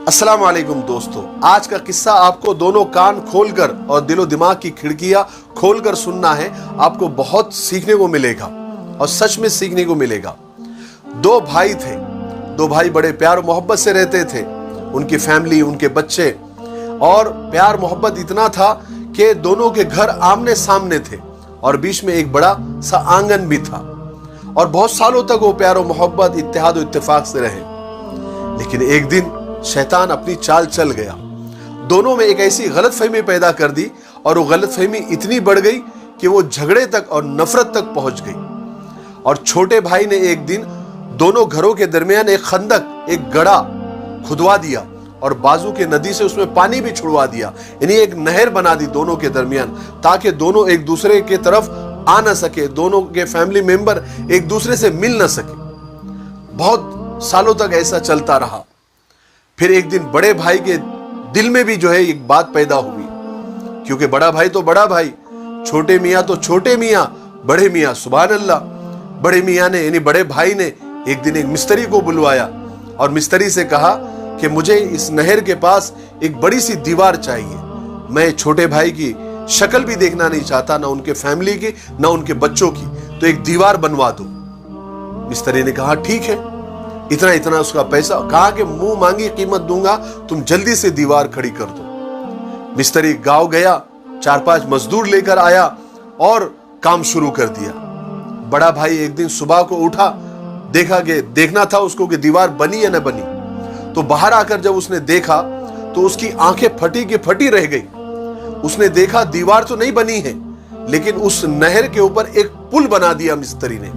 अस्सलाम वालेकुम दोस्तों, आज का किस्सा आपको दोनों कान खोलकर और दिलो दिमाग की खिड़कियां खोलकर सुनना है। आपको बहुत सीखने को मिलेगा और सच में सीखने को मिलेगा। दो भाई थे, दो भाई बड़े प्यार और मोहब्बत से रहते थे। उनकी फैमिली, उनके बच्चे, और प्यार मोहब्बत इतना था कि दोनों के घर आमने सामने थे और बीच में एक बड़ा सा आंगन भी था। और बहुत सालों तक वो प्यार और मोहब्बत, इत्तेहाद और इत्तेफाक से रहे। लेकिन एक दिन शैतान अपनी चाल चल गया, दोनों में एक ऐसी गलतफहमी पैदा कर दी और वो गलतफहमी इतनी बढ़ गई कि वो झगड़े तक और नफरत तक पहुंच गई। और छोटे भाई ने एक दिन दोनों घरों के दरमियान एक खंदक, एक गड्ढा खुदवा दिया और बाजू के नदी से उसमें पानी भी छुड़वा दिया, यानी एक नहर बना दी दोनों के दरमियान, ताकि दोनों एक दूसरे के तरफ आ न सके, दोनों के फैमिली मेंबर एक दूसरे से मिल न सके। बहुत सालों तक ऐसा चलता रहा। फिर एक दिन बड़े भाई के दिल में भी एक बात पैदा हुई, क्योंकि बड़ा भाई तो बड़ा भाई, छोटे मियाँ तो छोटे मियाँ, बड़े मियाँ सुभान अल्लाह। बड़े मियाँ ने यानी बड़े भाई ने एक दिन एक मिस्त्री को बुलवाया और मिस्त्री से कहा कि मुझे इस नहर के पास एक बड़ी सी दीवार चाहिए। मैं छोटे भाई की शक्ल भी देखना नहीं चाहता, ना उनके फैमिली की, ना उनके बच्चों की, तो एक दीवार बनवा दो। मिस्त्री ने कहा ठीक है, इतना इतना उसका पैसा, कहा कि मुंह मांगी कीमत दूंगा, तुम जल्दी से दीवार खड़ी कर दो। मिस्त्री गांव गया, 4-5 मजदूर लेकर आया और काम शुरू कर दिया। बड़ा भाई एक दिन सुबह को उठा, देखना था उसको कि दीवार बनी या न बनी। तो बाहर आकर जब उसने देखा तो उसकी आंखें फटी की फटी रह गई। उसने देखा दीवार तो नहीं बनी है, लेकिन उस नहर के ऊपर एक पुल बना दिया मिस्त्री ने,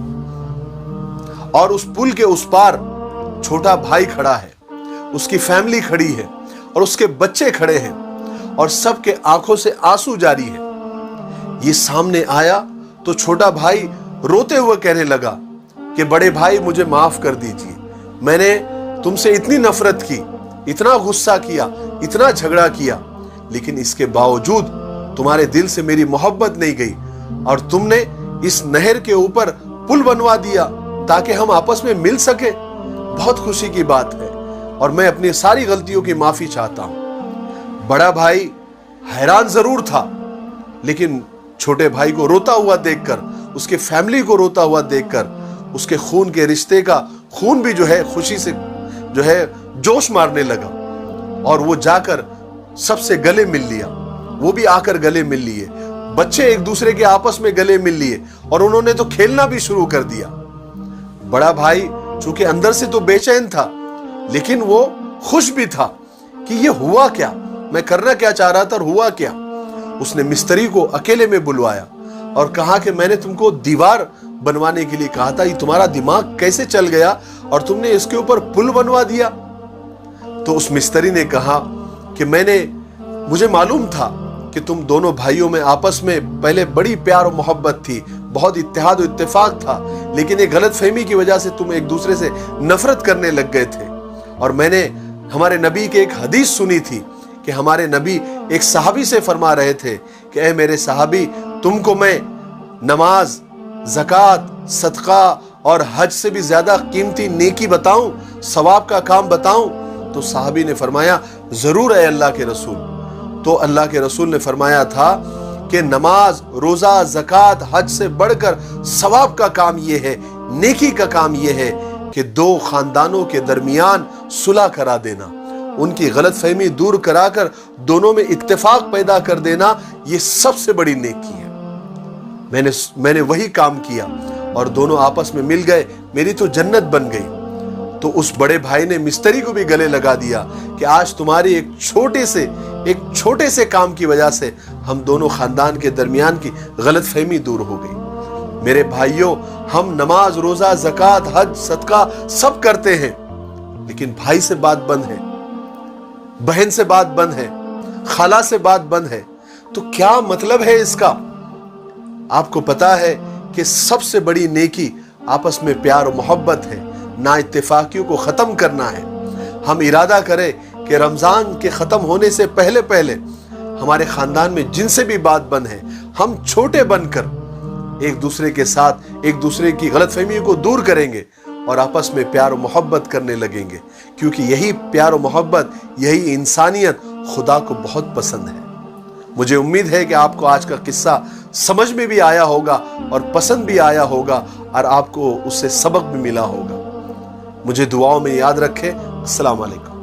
और उस पुल के उस पार छोटा भाई खड़ा है, उसकी फैमिली खड़ी है और उसके बच्चे खड़े हैं और सबके आंखों से आंसू जारी है। ये सामने आया तो छोटा भाई रोते हुए कहने लगा कि बड़े भाई मुझे माफ कर दीजिए, मैंने तुमसे इतनी नफरत की, इतना गुस्सा किया, इतना झगड़ा किया, लेकिन इसके बावजूद तुम्हारे दिल से मेरी मोहब्बत नहीं गई और तुमने इस नहर के ऊपर पुल बनवा दिया ताकि हम आपस में मिल सके। बहुत खुशी की बात है और मैं अपनी सारी गलतियों की माफी चाहता हूं। बड़ा भाई हैरान जरूर था, लेकिन छोटे भाई को रोता हुआ देखकर, उसके फैमिली को रोता हुआ देखकर, उसके खून के रिश्ते का खून भी खुशी से जोश मारने लगा। और वो जाकर सबसे गले मिल लिया, वो भी आकर गले मिल लिए, बच्चे एक दूसरे के आपस में गले मिल लिए और उन्होंने तो खेलना भी शुरू कर दिया। बड़ा भाई चूंकि अंदर से तो बेचैन था, लेकिन वो खुश भी था कि ये हुआ क्या, मैं करना क्या चाह रहा था और हुआ क्या। उसने मिस्त्री को अकेले में बुलवाया और कहा कि मैंने तुमको दीवार बनवाने के लिए कहा था, ये तुम्हारा दिमाग कैसे चल गया और तुमने इसके ऊपर पुल बनवा दिया। तो उस मिस्त्री ने कहा कि मुझे मालूम था कि तुम दोनों भाइयों में आपस में पहले बड़ी प्यार और मोहब्बत थी, बहुत इत्तेहाद और इत्तेफाक था, लेकिन एक गलतफहमी की वजह से तुम एक दूसरे से नफरत करने लग गए थे। और मैंने हमारे नबी के एक हदीस सुनी थी कि हमारे नबी एक सहाबी से फरमा रहे थे कि ऐ मेरे सहाबी, तुमको मैं नमाज, ज़कात, सदका और हज से भी ज्यादा कीमती नेकी बताऊं, सवाब का काम बताऊं? तो सहाबी ने फरमाया जरूर है अल्लाह के रसूल। तो अल्लाह के रसूल ने फरमाया था कि नमाज, रोजा, ज़कात, हज से बढ़कर सवाब का काम यह है, नेकी का काम यह है कि दो खानदानों के दरमियान सुलह करा देना, उनकी गलतफहमी दूर कराकर दोनों में इत्तेफाक पैदा कर देना, यह सबसे बड़ी नेकी है। मैंने वही काम किया और दोनों आपस में मिल गए, मेरी तो जन्नत बन गई। तो उस बड़े भाई ने मिस्त्री को भी गले लगा दिया कि आज तुम्हारी एक छोटे से काम की वजह से हम दोनों खानदान के दरमियान की गलतफहमी दूर हो गई। मेरे भाइयों, हम नमाज, रोजा, ज़कात, हज, सदका सब करते हैं, लेकिन भाई से बात बंद है, बहन से बात बंद है, खाला से बात बंद है। तो क्या मतलब है इसका? आपको पता है कि सबसे बड़ी नेकी आपस में प्यार और मोहब्बत है, ना इत्तेफाकियों को खत्म करना है। हम इरादा करें कि रमजान के खत्म होने से पहले पहले हमारे खानदान में जिनसे भी बात बंद है, हम छोटे बनकर एक दूसरे के साथ एक दूसरे की गलतफहमियों को दूर करेंगे اور آپس میں پیار و محبت کرنے لگیں گے، کیونکہ یہی پیار و محبت، یہی انسانیت خدا کو بہت پسند ہے۔ مجھے امید ہے کہ آپ کو آج کا قصہ سمجھ میں بھی آیا ہوگا اور پسند بھی آیا ہوگا، اور آپ کو اس سے سبق بھی ملا ہوگا۔ مجھے دعاؤں میں یاد رکھیں۔ السلام علیکم۔